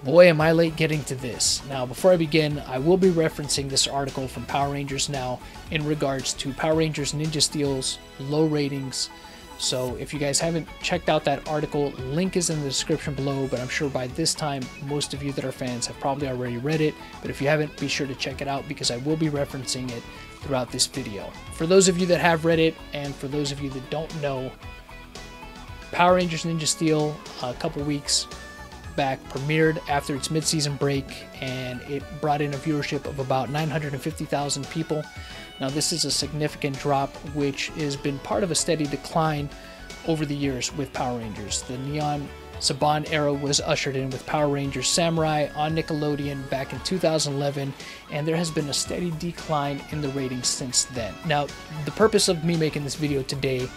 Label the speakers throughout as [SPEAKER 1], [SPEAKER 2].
[SPEAKER 1] Boy, am I late getting to this. Now, before I begin, I will be referencing this article from Power Rangers Now in regards to Power Rangers Ninja Steel's low ratings. So if you guys haven't checked out that article, link is in the description below, but I'm sure by this time, most of you that are fans have probably already read it. But if you haven't, be sure to check it out because I will be referencing it throughout this video. For those of you that have read it, and for those of you that don't know, Power Rangers Ninja Steel, a couple weeks back, premiered after its mid-season break, and it brought in a viewership of about 950,000 people. Now this is a significant drop, which has been part of a steady decline over the years with Power Rangers. The Neon Saban era was ushered in with Power Rangers Samurai on Nickelodeon back in 2011, and there has been a steady decline in the ratings since then. Now, the purpose of me making this video today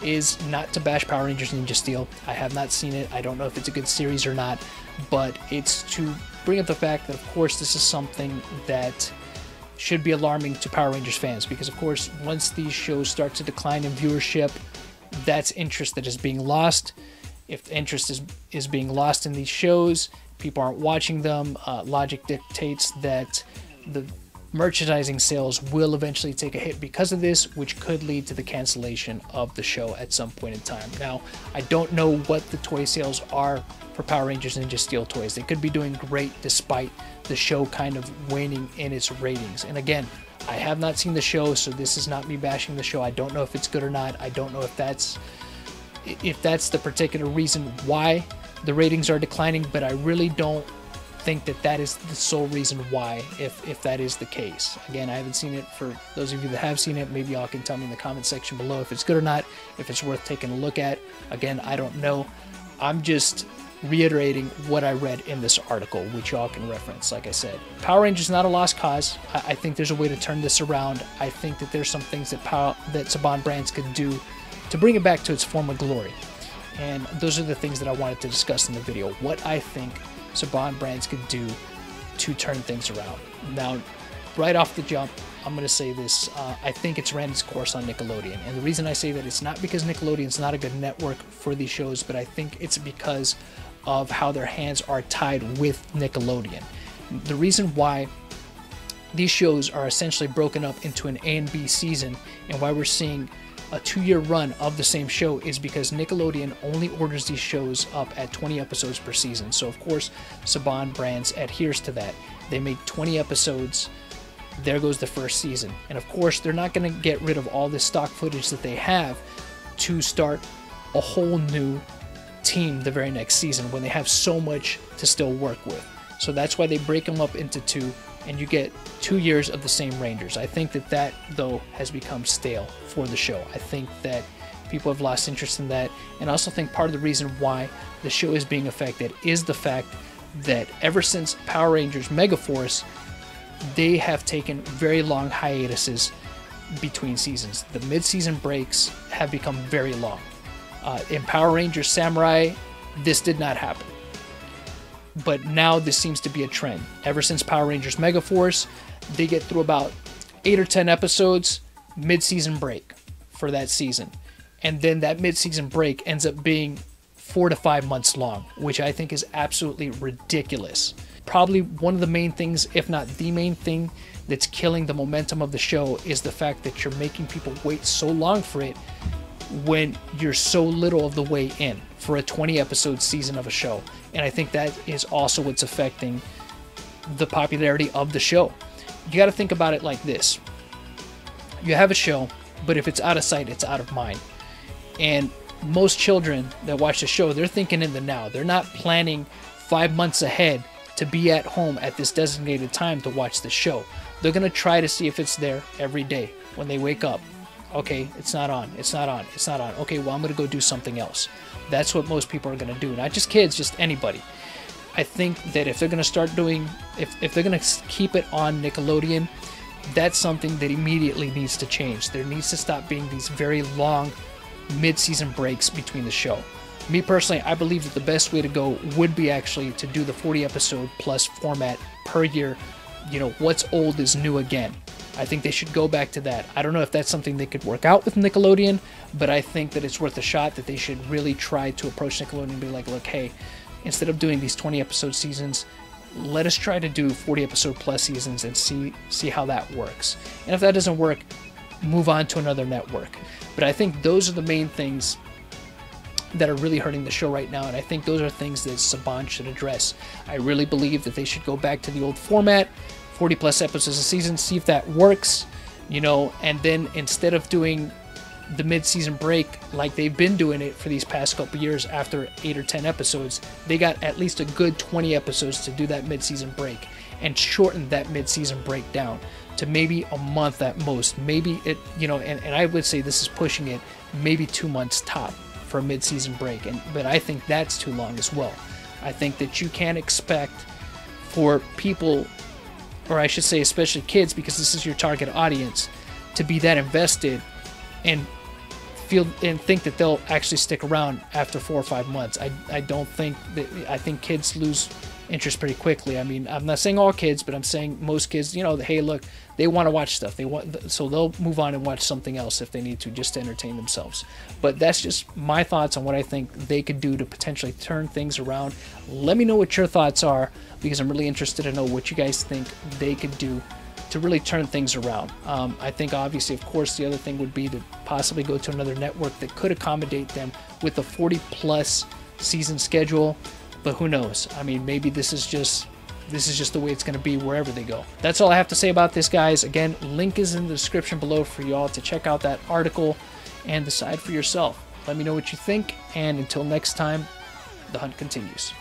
[SPEAKER 1] is not to bash Power Rangers Ninja Steel. I have not seen it. I don't know if it's a good series or not, but it's to bring up the fact that, of course, this is something that should be alarming to Power Rangers fans because, of course, once these shows start to decline in viewership, that's interest that is being lost. If interest is being lost in these shows, people aren't watching them. Logic dictates that the merchandising sales will eventually take a hit because of this, which could lead to the cancellation of the show at some point in time. Now, I don't know what the toy sales are for Power Rangers Ninja Steel toys. They could be doing great despite the show kind of waning in its ratings. And again, I have not seen the show, so this is not me bashing the show. I don't know if it's good or not. I don't know if that's the particular reason why the ratings are declining, but I really don't think that that is the sole reason why, if that is the case. Again, I haven't seen it. For those of you that have seen it, maybe y'all can tell me in the comment section below if it's good or not, if it's worth taking a look at. Again, I don't know. I'm just reiterating what I read in this article, which y'all can reference. Like I said, Power Rangers is not a lost cause. I think there's a way to turn this around. I think that there's some things that Saban Brands could do to bring it back to its former glory. And those are the things that I wanted to discuss in the video. What I think Saban Brands could do to turn things around. Now, right off the jump, I'm going to say this. I think it's ran its course on Nickelodeon. And the reason I say that, it's not because Nickelodeon's not a good network for these shows, but I think it's because of how their hands are tied with Nickelodeon. The reason why these shows are essentially broken up into an A and B season, and why we're seeing a 2-year run of the same show, is because Nickelodeon only orders these shows up at 20 episodes per season. So of course Saban Brands adheres to that. They make 20 episodes, there goes the first season. And of course they're not going to get rid of all this stock footage that they have to start a whole new team the very next season when they have so much to still work with. So that's why they break them up into 2, and you get 2 years of the same Rangers. I think that though has become stale for the show. I think that people have lost interest in that, and I also think part of the reason why the show is being affected is the fact that ever since Power Rangers Megaforce, they have taken very long hiatuses between seasons. The mid-season breaks have become very long. In Power Rangers Samurai, this did not happen. But now this seems to be a trend. Ever since Power Rangers Megaforce, they get through about 8 or 10 episodes, mid-season break for that season. And then that mid-season break ends up being 4 to 5 months long, which I think is absolutely ridiculous. Probably one of the main things, if not the main thing, that's killing the momentum of the show is the fact that you're making people wait so long for it when you're so little of the way in for a 20 episode season of a show. And I think that is also what's affecting the popularity of the show. You got to think about it like this. You have a show, but if it's out of sight, it's out of mind. And most children that watch the show, they're thinking in the now. They're not planning 5 months ahead to be at home at this designated time to watch the show. They're going to try to see if it's there every day when they wake up. Okay, it's not on, it's not on, it's not on. Okay, well, I'm going to go do something else. That's what most people are going to do. Not just kids, just anybody. I think that if they're going to start doing, if they're going to keep it on Nickelodeon, that's something that immediately needs to change. There needs to stop being these very long mid-season breaks between the show. Me personally, I believe that the best way to go would be actually to do the 40 episode plus format per year. You know, what's old is new again. I think they should go back to that. I don't know if that's something they could work out with Nickelodeon, but I think that it's worth a shot, that they should really try to approach Nickelodeon and be like, look, hey, instead of doing these 20 episode seasons, let us try to do 40 episode plus seasons and see how that works. And if that doesn't work, move on to another network. But I think those are the main things that are really hurting the show right now, and I think those are things that Saban should address. I really believe that they should go back to the old format, 40 plus episodes a season, see if that works, you know, and then instead of doing the mid-season break like they've been doing it for these past couple years after 8 or 10 episodes, they got at least a good 20 episodes to do that mid-season break and shorten that mid-season break down to maybe a month at most. Maybe it, you know, and I would say this is pushing it, maybe 2 months top for a mid-season break, but I think that's too long as well. I think that you can't expect for people, or I should say especially kids, because this is your target audience, to be that invested and feel and think that they'll actually stick around after 4 or 5 months. I don't think that. I think kids lose interest pretty quickly. I mean, I'm not saying all kids, but I'm saying most kids, you know, hey, look, they want to watch stuff. So they'll move on and watch something else if they need to, just to entertain themselves. But that's just my thoughts on what I think they could do to potentially turn things around. Let me know what your thoughts are, because I'm really interested to know what you guys think they could do to really turn things around. I think obviously, of course, the other thing would be to possibly go to another network that could accommodate them with a 40 plus season schedule. But who knows? I mean, maybe this is just the way it's going to be wherever they go. That's all I have to say about this, guys. Again, link is in the description below for y'all to check out that article and decide for yourself. Let me know what you think, and until next time, the hunt continues.